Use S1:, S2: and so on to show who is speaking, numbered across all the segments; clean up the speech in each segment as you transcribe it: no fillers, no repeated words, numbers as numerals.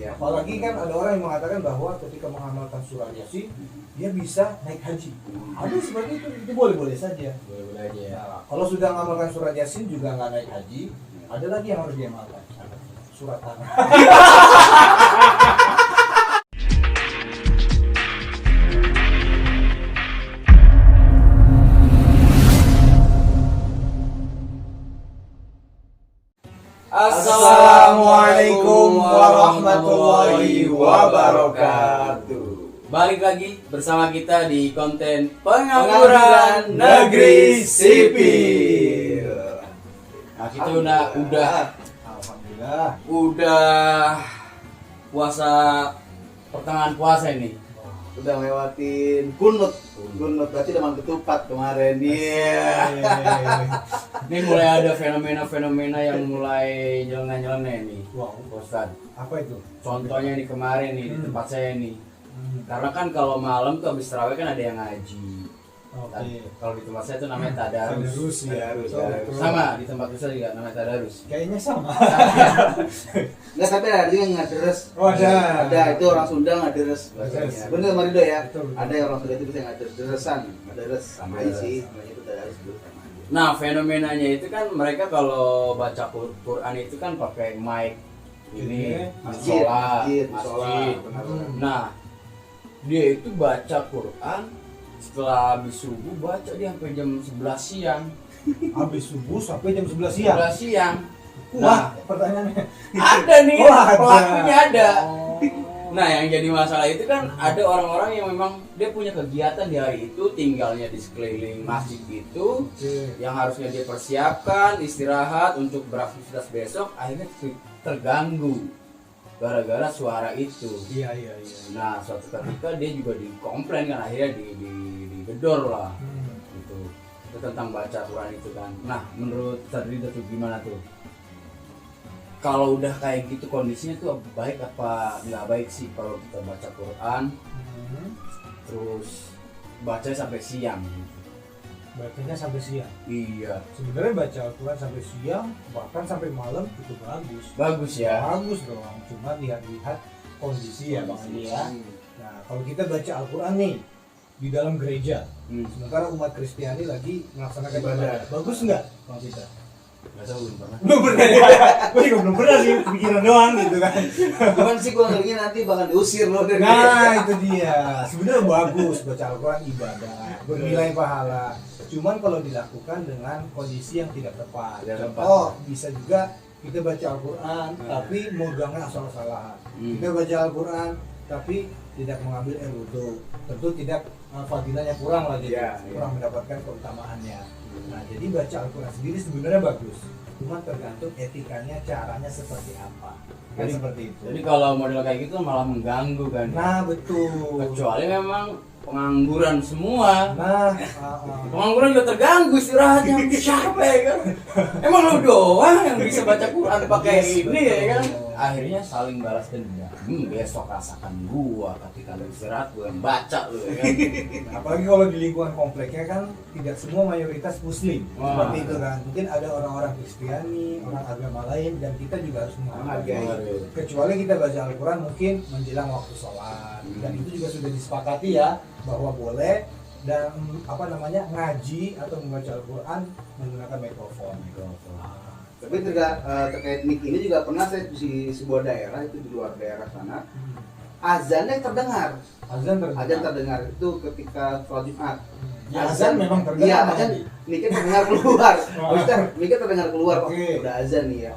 S1: Iya.
S2: Apalagi kan ada orang yang mengatakan bahwa ketika mengamalkan surah Yasin dia bisa naik haji. Ada seperti itu boleh-boleh saja.
S1: Boleh aja ya.
S2: Nah, kalau sudah mengamalkan surat Yasin juga nggak naik haji, ada lagi yang harus diamalkan. Surat tanah.
S1: Assalamualaikum warahmatullahi wabarakatuh. Balik lagi bersama kita di konten Pengangguran Negeri Sipil. Nah, kita udah
S2: Alhamdulillah.
S1: puasa pertengahan puasa ini.
S3: Udah lewatin kunut berarti udah ketupat kemarin. Iya.
S1: Ini mulai ada fenomena-fenomena yang mulai nyeleneh nih.
S2: Wow.
S1: Ustaz.
S2: Apa itu?
S1: Contohnya nih kemarin nih di tempat saya nih. Karena kan kalau malam tuh habis tarawih kan ada yang ngaji.
S2: Oke.
S1: Kalau di tempat saya tuh namanya tadarus.
S2: Tadarus, ya. Betul.
S1: Sama di tempat saya juga namanya tadarus.
S2: Kayaknya sama.
S3: Nggak, tapi ada juga yang ngaderes.
S2: Oh, ada.
S3: Ada, itu orang Sunda ngaderes bahasanya.
S2: Ngaderes.
S3: Bener sama Rido ya.
S2: Betul.
S3: Ada yang orang Sunda itu bisa ngaderesan, ngaderes sama
S1: Ngaderes.
S3: sih. Namanya itu tadarus dulu sama aja.
S1: Nah, fenomenanya itu kan mereka kalau baca Quran itu kan pakai mic ini
S3: Masjid,
S1: sholat,
S3: sholat.
S1: Nah, dia itu baca Quran setelah habis subuh baca dia sampai jam 11 siang.
S2: Habis subuh sampai jam 11 siang.
S1: 11 siang.
S2: Wah, pertanyaannya.
S1: Ada nih,
S2: Oh, ada.
S1: pelakunya ada.
S2: Oh.
S1: Nah, yang jadi masalah itu kan ada orang-orang yang memang dia punya kegiatan di hari itu, tinggalnya di sekeliling masjid itu,
S2: Oke.
S1: yang harusnya dia persiapkan istirahat untuk beraktivitas besok, akhirnya terganggu gara-gara suara itu.
S2: Iya.
S1: Nah, suatu ketika dia juga dikomplain kan, akhirnya digedor lah gitu. Itu tentang baca Quran itu kan. Nah, menurut Sadrida tuh gimana tuh? Kalau udah kayak gitu kondisinya tuh baik apa nggak baik sih kalau kita baca Quran terus baca sampai siang gitu.
S2: Bacanya sampai siang.
S1: Iya,
S2: Sebenarnya baca Al-Quran sampai siang, bahkan sampai malam itu bagus.
S1: bagus ya.
S2: Bagus dong, cuma lihat-lihat kondisi ya Bang Ali ya. Nah, kalau kita baca Al-Quran nih di dalam gereja, sementara umat Kristiani lagi melaksanakan ibadah, bagus nggak Bang Cita?
S1: Nggak tahu, belum pernah.
S2: Belum pernah ya? Gue juga belum pernah sih, pikiran doang gitu kan.
S3: Cuman sih gua ngeliatnya nanti bakal diusir loh dari
S2: Nah itu dia, sebenarnya bagus baca Al-Quran ibadah, bernilai pahala. Cuman kalau dilakukan dengan kondisi yang tidak tepat.
S1: Tidak tepat.
S2: Oh, bisa juga kita baca Al-Quran tapi megangnya asal-asalan. Kita baca Al-Quran tapi tidak mengambil air wudhu. Tentu tidak fadilahnya kurang lah gitu.
S3: Iya,
S2: Kurang mendapatkan keutamaannya. Nah, jadi baca Al-Quran sendiri sebenarnya bagus. Cuma tergantung etikanya, caranya seperti apa. Kan seperti itu.
S1: Jadi kalau model kayak gitu malah mengganggu kan.
S2: Nah, betul.
S1: Kecuali memang pengangguran semua.
S2: Nah,
S1: Pengangguran juga terganggu istirahatnya. Siapa ya kan? Emang lu doang yang bisa baca Quran pakai ini ya kan? Akhirnya saling balas dendam. Besok rasakan gua ketika lu istirahat gua yang baca lu ya kan.
S2: apalagi kalau di lingkungan kompleknya kan tidak semua mayoritas muslim.
S1: Wah.
S2: Seperti itu kan. Mungkin ada orang-orang Kristiani, orang agama lain dan kita juga harus menghargai. Kecuali kita baca Al-Quran mungkin menjelang waktu sholat. Dan itu juga sudah disepakati ya bahwa boleh dan ngaji atau membaca Al-Quran menggunakan mikrofon.
S3: Tapi terkait mic ini juga pernah saya di sebuah daerah itu di luar daerah sana azannya terdengar.
S2: Azan
S3: Terdengar itu ketika sholat Jumat.
S2: Ya, azan memang terdengar.
S3: Iya, azan mikir terdengar keluar.
S2: Oh.
S3: Maksudnya mikir terdengar keluar kok.
S2: Oke.
S3: Udah azan nih ya.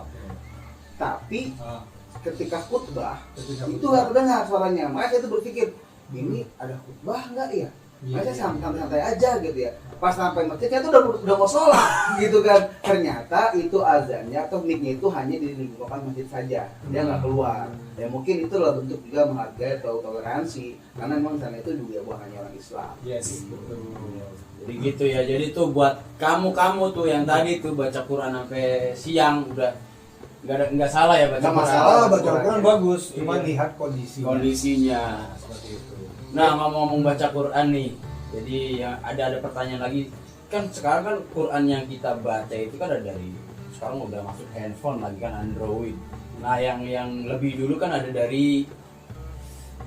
S3: Tapi
S2: Ah,
S3: ketika khutbah
S2: ketika
S3: itu nggak terdengar suaranya. Makanya saya tuh berpikir ini ada khutbah nggak ya?
S2: Iya,
S3: Makanya
S2: iya.
S3: santai-santai aja gitu ya. Pas sampai masjidnya tuh udah mau sholat gitu kan. Ternyata itu azannya atau mic-nya itu hanya di lingkungan masjid saja. Dia nggak keluar. Ya mungkin itulah bentuk juga menghargai atau toleransi. Karena memang sana itu juga bukan hanya orang Islam.
S2: Yes, betul.
S1: Jadi gitu ya. Jadi tuh buat kamu tuh yang tadi tuh baca Quran sampai siang udah nggak salah ya baca
S3: Nggak
S1: Quran.
S3: masalah.
S2: Baca Al-Quran bagus, cuma
S1: Iya.
S2: lihat kondisinya.
S1: Kondisinya.
S2: Seperti itu.
S1: Nah, ngomong-ngomong baca Quran nih. Jadi ya, ada pertanyaan lagi. Kan sekarang kan Quran yang kita baca itu kan ada dari sekarang udah masuk handphone lagi kan Android. Nah, yang lebih dulu kan ada dari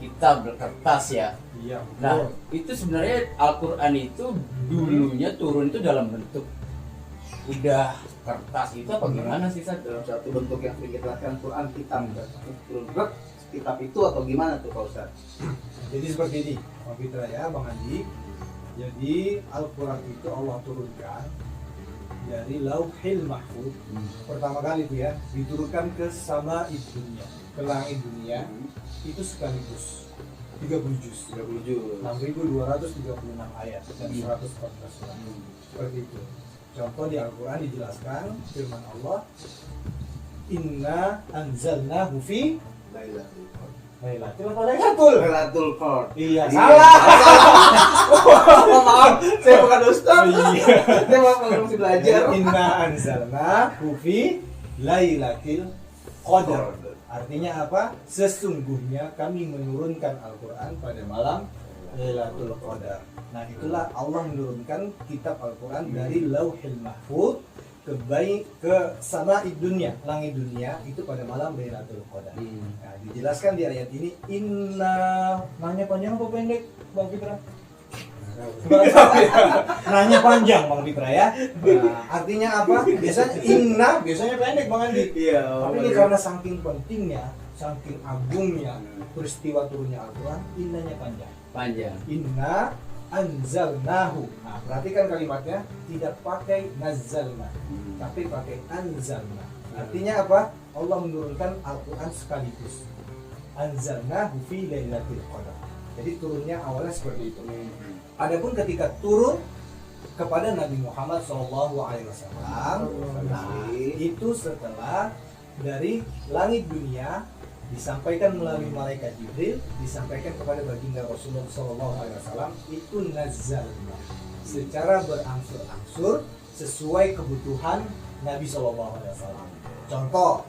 S1: kitab kertas ya.
S2: Iya,
S1: Nah,
S2: betul.
S1: itu sebenarnya Al-Qur'an itu dulunya turun itu dalam bentuk udah kertas itu apa gimana sih, Sad?
S3: Dalam satu bentuk yang sering kita lihatkan Quran kitab turun truk kitab itu atau gimana tuh Pak Ustaz?
S2: Jadi seperti ini, Bang Fitra ya, Bang Andi. Jadi Al-Quran itu Allah turunkan dari Lauhil Mahfuz. Pertama kali itu ya, diturunkan ke sama dunia, ke langit dunia. Itu sekaligus 30 juz, 6.236 ayat dan 114 surat. Seperti itu. Contoh di Al-Quran dijelaskan firman Allah, Inna anzalnahu fi Lailatul Qadar. Iya, salah.
S3: Oh, maaf, saya bukan ustaz.
S2: Iya.
S3: Saya masih belajar.
S2: Inna anzalnahu fi Lailatul Qadar. Artinya apa? Sesungguhnya kami menurunkan Al-Quran pada malam Lailatul Qadar. Nah, itulah Allah menurunkan kitab Al-Quran dari Lauhil Mahfuz ke sama'id dunia, langit dunia itu pada malam Lailatul Qadar. Nah, dijelaskan di ayat ini nanya panjang apa pendek, Bang Fitra? Nanya panjang, Bang Fitra ya. Nah, artinya apa? Biasanya pendek, Bang Andi.
S3: Iya.
S2: Tapi ini karena saking pentingnya, saking agungnya peristiwa turunnya Al-Quran, innanya panjang. Inna anzalnahu. Nah, perhatikan kalimatnya, tidak pakai nazzalna, tapi pakai anzalna. Artinya apa? Allah menurunkan Al-Quran sekaligus. Anzalnahu fi Lailatul Qadar. Jadi turunnya awalnya seperti itu. Adapun ketika turun kepada Nabi Muhammad SAW, nah, itu setelah dari langit dunia disampaikan melalui malaikat Jibril, disampaikan kepada baginda Rasulullah SAW, itu nazzalna secara berangsur-angsur sesuai kebutuhan Nabi SAW. Contoh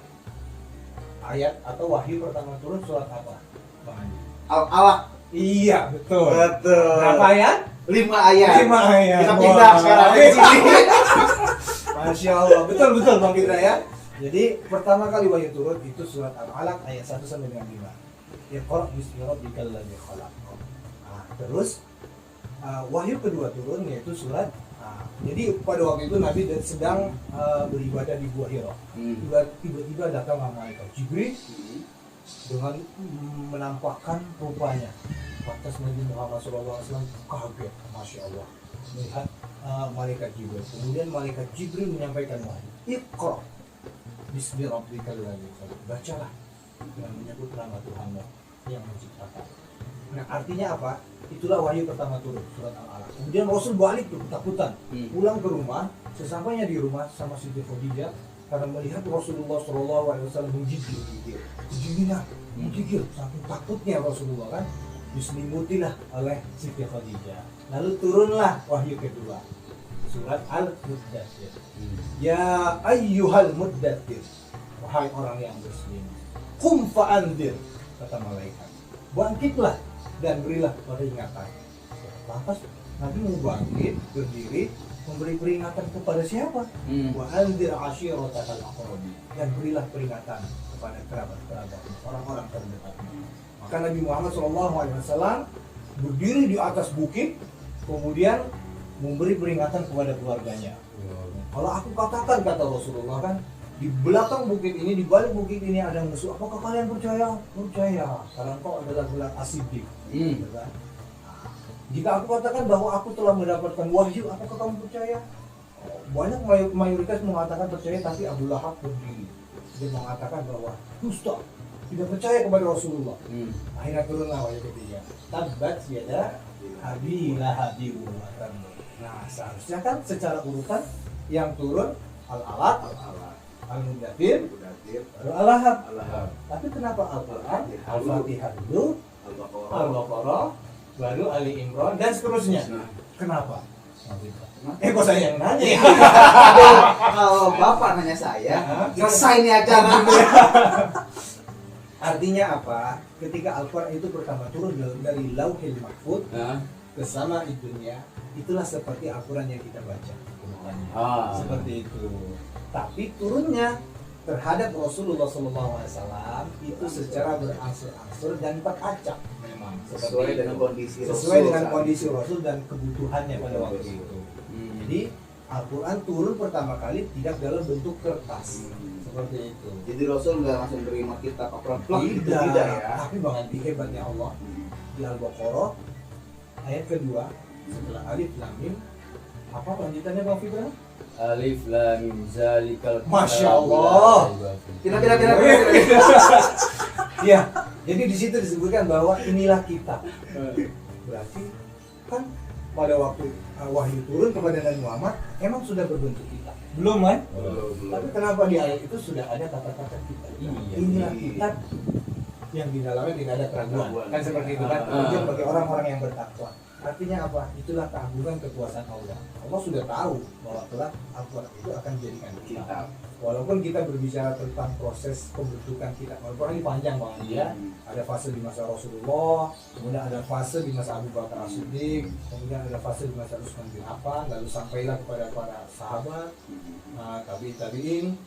S2: ayat atau wahyu pertama turun surat apa, Bang Andi?
S3: Al-Alaq.
S2: Iya, betul.
S3: Betul.
S2: Berapa ayat?
S3: 5 ayat.
S2: 5 ayat.
S3: Kita pindah sekarang di sini.
S2: Masya Allah, betul Bang Fitra ya. Jadi pertama kali wahyu turun itu surat Al-Alaq ayat 1 sampai dengan 5. Iqra bismi rabbikal ladzi khalaq. Nah, terus wahyu kedua turun yaitu surat jadi pada waktu itu Nabi sedang beribadah di Gua Hira. Tiba-tiba datang malaikat Jibril dengan menampakkan rupanya. Lantas Nabi Muhammad SAW kaget, Masya Allah, melihat malaikat Jibril. Kemudian malaikat Jibril menyampaikan wahyu, Iqra bismi rabbikal ladzi khalaq. Bacalah dengan menyebut nama Tuhanmu yang menciptakan. Nah, artinya apa? Itulah wahyu pertama turun, surat Al-Alaq. Kemudian Rasul balik tuh ketakutan, pulang ke rumah. Sesampainya di rumah sama Siti Khadijah, karena melihat Rasulullah SAW menggigil, saking takutnya Rasulullah kan, diselimutilah oleh Siti Khadijah. Lalu turunlah wahyu kedua, surat Al-Muddatsir. Ya ayyuhal muddatsir, wahai orang yang berselimut, qum fa'andzir, kata malaikat, bangkitlah dan berilah peringatan. Lantas Nabi mau bangkit, berdiri, memberi peringatan kepada siapa? Wa anzir ashiratakal aqrabin, dan berilah peringatan kepada kerabat-kerabat, orang-orang terdekat. Maka Nabi Muhammad SAW berdiri di atas bukit, kemudian memberi peringatan kepada keluarganya. Kalau aku katakan, kata Rasulullah kan, di belakang bukit ini, di balik bukit ini ada musuh. Apakah kalian percaya? Percaya, karena engkau adalah gelar as-siddiq. Jika aku katakan bahwa aku telah mendapatkan wahyu, apakah kamu percaya? Banyak mayoritas mengatakan percaya, tapi Abu Lahab berdiri. Dia mengatakan bahwa dusta, tidak percaya kepada Rasulullah. Akhirnya turunlah wahyu ketiga. Tabbat yada abi lahabi wa tab. Nah, seharusnya kan secara urutan yang turun Al-Alaq, Al-Muddatsir, baru Al-Lahab. Tapi kenapa Al-Quran? Al-Fatihah dulu, Al-Baqarah, baru Ali Imran, dan seterusnya. Kenapa? Kok saya yang nanya?
S3: Kalau Bapak nanya saya, selesai nih acara.
S2: Artinya apa? Ketika Al-Quran itu pertama turun dari Lauhil Mahfuz ke sama'id dunia, itulah seperti Al-Quran yang kita baca. Seperti itu. Tapi turunnya terhadap Rasulullah SAW itu secara berangsur-angsur dan beracak memang
S3: Sesuai dengan kondisi
S2: sesuai
S3: Rasul
S2: dengan
S3: saat
S2: kondisi
S3: itu.
S2: Rasul dan kebutuhannya pada waktu itu. Jadi Al-Quran turun pertama kali tidak dalam bentuk kertas seperti itu.
S3: Jadi Rasul nggak langsung terima kitab plak gitu,
S2: Tidak,
S3: tidak ya.
S2: tapi Bang Andi hebatnya Allah di Al-Baqarah ayat kedua setelah Alif Lam Mim apa lanjutannya Bang Fibra?
S1: Alif lam mim zalikal kitab
S2: Masya Allah.
S1: la raiba fihi.
S3: Tidak.
S2: Iya, jadi di situ disebutkan bahwa inilah kitab. Berarti kan pada waktu wahyu turun kepada Nabi Muhammad emang sudah berbentuk kitab. Belum kan? Tapi kenapa di ayat itu sudah ada kata-kata kitab? Inilah kitab yang di dalamnya tidak ada keraguan. Kan seperti itu kan? Kemudian bagi orang-orang yang bertakwa. Artinya apa? Itulah keagungan kekuasaan Allah. Allah sudah tahu bahwa kelak Al-Quran itu akan dijadikan kitab. Walaupun kita berbicara tentang proses pembentukan kitab Al-Quran ini panjang banget ya. Ada fase di masa Rasulullah, kemudian ada fase di masa Abu Bakar As-Siddiq, kemudian ada fase di masa Utsman bin Affan, lalu sampailah kepada para sahabat, tabi'in,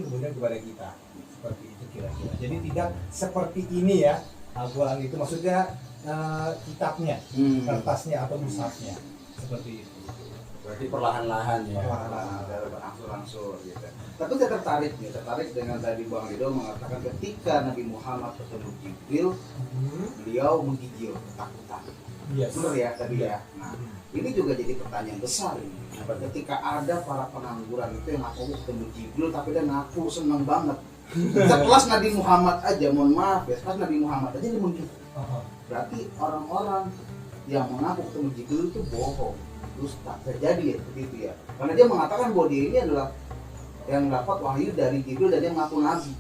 S2: kemudian kepada kita. Seperti itu kira-kira. Jadi tidak seperti ini ya Al-Quran itu, maksudnya kitabnya, kertasnya atau mushafnya seperti itu.
S1: Berarti perlahan-lahan ya.
S3: Berangsur-angsur gitu. Tapi saya tertarik dengan tadi Bang Rido mengatakan ketika Nabi Muhammad ketemu Jibril, beliau menggigil ketakutan.
S2: Yes.
S3: Benar ya tadi ya. Nah, ini juga jadi pertanyaan besar ini. Ketika ada para pengangguran itu yang ngaku ketemu Jibril tapi dia ngaku senang banget. Sekelas Nabi Muhammad aja, mohon maaf ya, sekelas Nabi Muhammad aja dia menggigil. Berarti orang-orang yang mengaku ketemu Jibril itu bohong. Terus tak terjadi ya seperti itu ya. Karena dia mengatakan bahwa dia ini adalah yang dapat wahyu dari Jibril dan dia mengaku nabi.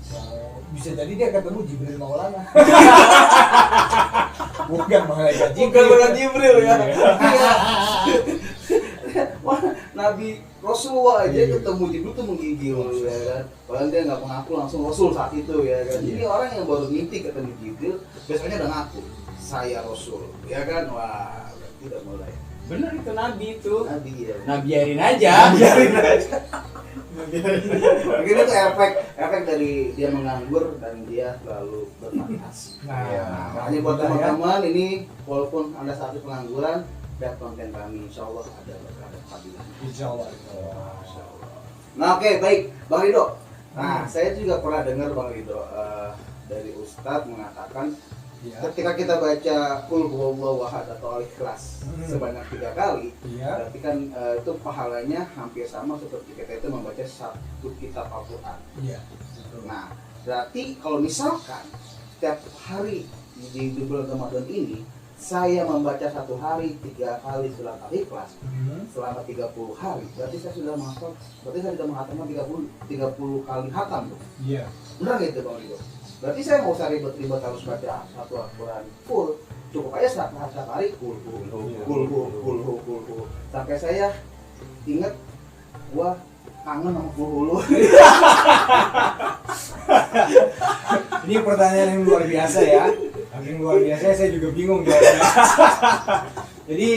S2: Bisa jadi dia ketemu Jibril Maulana. Bukan malaikat Jibril.
S3: Bukan malaikat Jibril ya.
S2: Iya.
S3: Wah, Nabi Rasulullah aja
S2: Iya.
S3: ketemu Jibril tuh menggigil ya kan. Padahal dia nggak mengaku langsung Rasul saat itu ya kan. Jadi orang yang baru mimpi ketemu Jibril biasanya udah ngaku saya Rasul ya kan. Wah, berarti udah mulai.
S1: Bener itu nabi itu.
S3: Nabi ya.
S1: Nah biarin aja.
S3: Biarin aja. Mungkin itu efek dari dia menganggur dan dia selalu berfantasi.
S2: Nah,
S3: Makanya buat teman-teman ini walaupun Anda saat ini pengangguran, lihat konten kami, insya Allah ada fadilah.
S2: Insya Allah.
S3: Nah oke, baik Bang Rido. Nah saya juga pernah dengar Bang Rido dari Ustadz mengatakan ketika kita baca Qul huwallahu ahad atau Al-Ikhlas sebanyak 3 kali, berarti kan itu pahalanya hampir sama seperti kita itu membaca satu kitab Al-Quran. Nah, berarti kalau misalkan setiap hari di bulan Ramadan ini saya membaca satu hari 3 kali surat Al-Ikhlas selama 30 hari, berarti saya sudah menghafal, berarti saya sudah menghatamkan 30 kali hatam tuh.
S2: Iya.
S3: Benar gitu Bang Rido? Berarti saya mau usah ribet-ribet harus baca satu Al-Quran full, cukup aja setiap hari kul sampai saya ingat gua kangen sama hulu.
S2: Ini pertanyaan yang luar biasa ya. Yang luar biasa, saya juga bingung jawabnya. Jadi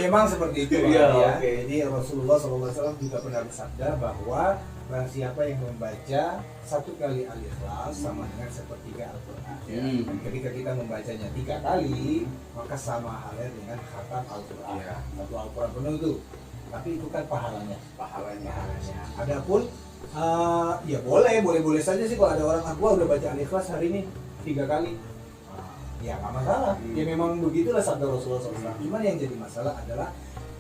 S2: memang seperti itu
S3: Iya,
S2: ya.
S3: oke.
S2: Jadi Rasulullah SAW juga pernah bersabda bahwa barang siapa yang membaca 1 kali Al-Ikhlas sama dengan sepertiga Al-Quran. Ketika kita membacanya 3 kali, maka sama halnya dengan khatam Al-Quran.
S3: Iya.
S2: Satu Al-Quran penuh itu. Tapi itu kan pahalanya.
S3: Pahalanya.
S2: Adapun ya boleh saja sih kalau ada orang aku udah baca Al-Ikhlas hari ini 3 kali. Ya nggak masalah. Ya memang begitulah sabda Rasulullah SAW. Cuman yang jadi masalah adalah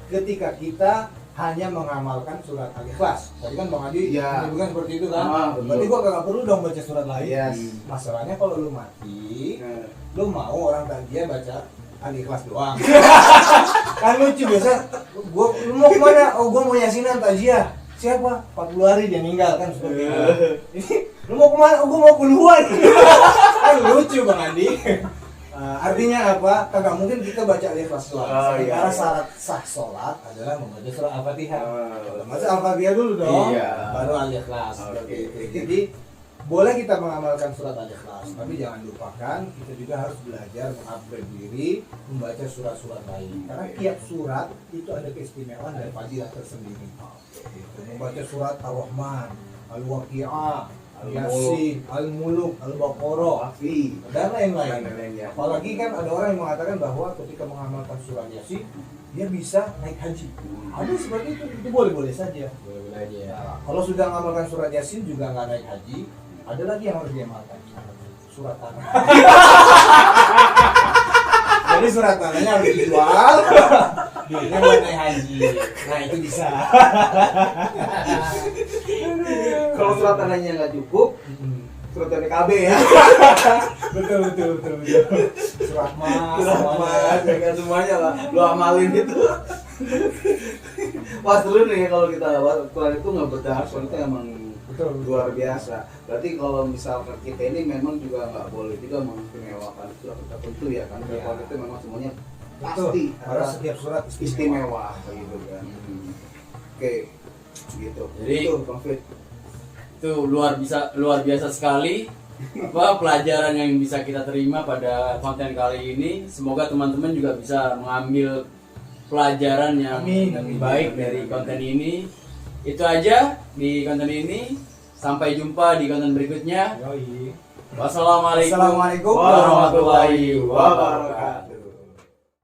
S2: ketika kita hanya mengamalkan surat Al-Ikhlas. Tadi kan Bang Adi bukan seperti itu kan? Berarti gua gak perlu dong baca surat lain.
S3: Yes.
S2: Masalahnya kalau lu mati, lu mau orang tadi baca Al-Ikhlas doang. Kan lucu biasa. Lu mau kemana? Oh gua mau yasinan takziah. Siapa? 40 hari dia meninggal kan seperti itu. Ini lu mau kemana? Oh gua mau puluhan. Kan lucu Bang Andi. Artinya apa? Kagak mungkin kita baca Al-Ikhlas doang. Sementara syarat sah sholat adalah membaca surah Al-Fatihah. Baca Al-Fatihah dulu dong, baru Al-Ikhlas. Seperti itu. Jadi boleh kita mengamalkan surat Al-Ikhlas, tapi jangan lupakan kita juga harus belajar mengupgrade diri membaca surat-surat lain. Karena tiap surat itu ada keistimewaan dan fadilah tersendiri. Gitu. Membaca surat Ar-Rahman, Al-Waqi'ah, Yasin, Al-Muluk, Al-Baqarah, dan lain-lain. Apalagi kan ada orang yang mengatakan bahwa ketika mengamalkan surat Yasin dia bisa naik haji. Ada seperti itu boleh-boleh saja.
S1: Boleh-boleh aja ya.
S2: Nah, kalau sudah mengamalkan surat Yasin juga nggak naik haji, ada lagi yang harus diamalkan, surat tanah. Jadi surat tanahnya harus dijual, duitnya buat naik haji. Nah itu bisa.
S3: Kalau surat tanahnya nggak cukup, surat tanah KB ya.
S2: betul. Surat mas,
S3: Ya kan semuanya lah, lu amalin itu. Wah seru nih kalau kita Quran itu nggak berdasar, soalnya itu emang
S2: betul.
S3: luar biasa. Berarti kalau misalkan kita ini memang juga nggak boleh juga mengistimewakan surat tertentu ya kan?
S2: Iya.
S3: Kalau itu memang semuanya
S2: Betul.
S3: pasti
S2: Karena
S3: ada
S2: setiap surat
S3: istimewa gitu kan. Oke, gitu.
S1: Jadi-
S3: itu Bang Fit.
S1: Itu luar biasa sekali apa pelajaran yang bisa kita terima pada konten kali ini. Semoga teman-teman juga bisa mengambil pelajaran yang
S2: Amin.
S1: baik dari konten ini. Itu aja di konten ini. Sampai jumpa di konten berikutnya.
S2: Yoi.
S1: Wassalamualaikum
S2: Assalamualaikum
S1: warahmatullahi wabarakatuh.